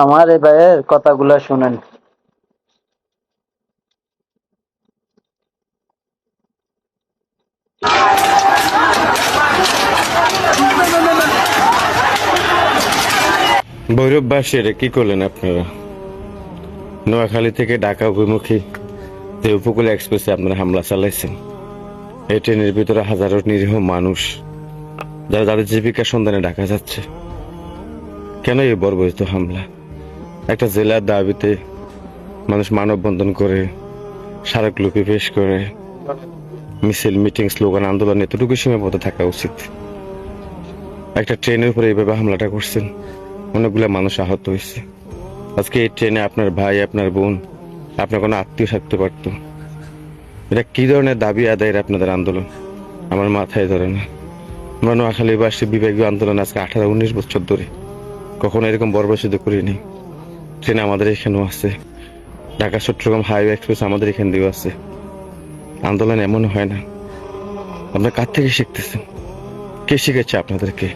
আমার এই ভাইয়ের কথাগুলা শুনেন। ভৈরববাসী এটা কি করলেন আপনারা? নোয়াখালী থেকে ঢাকা অভিমুখী যে উপকূল এক্সপ্রেসে আপনারা হামলা চালাইছেন। এই ট্রেনের ভিতরে হাজারো নিরীহ মানুষ যারা যাদের জীবিকার সন্ধানে ঢাকা যাচ্ছে। কেন এই বর্বরিত হামলা? একটা জেলার দাবিতে মানুষ মানববন্ধন করে, স্মারকলিপি পেশ করে, মিছিল, মিটিং, স্লোগান, আন্দোলন এতটুকু সীমাবদ্ধ থাকা উচিত। একটা ট্রেনের উপরে এইভাবে হামলাটা করছেন, অনেকগুলো মানুষ আহত হয়েছে। আজকে এই ট্রেনে আপনার ভাই, আপনার বোন, আপনার কোনো আত্মীয় থাকতে পারতো। এটা কি ধরনের দাবি আদায়ের আপনাদের আন্দোলন আমার মাথায় ধরে না। আমরা নোয়াখালীবাসী বিভাগীয় আন্দোলন আজকে 18-19 বছর ধরে কখনো এরকম বর্বরচিত করিনি। ট্রেন আমাদের এখানেও আছে, ঢাকা চট্টগ্রাম হাইওয়ে এক্সপ্রেস আমাদের এখান দিয়েও আছে। আন্দোলন এমন হয় না। আপনার কার থেকে শিখতেছেন? কে শিখেছে আপনাদেরকে?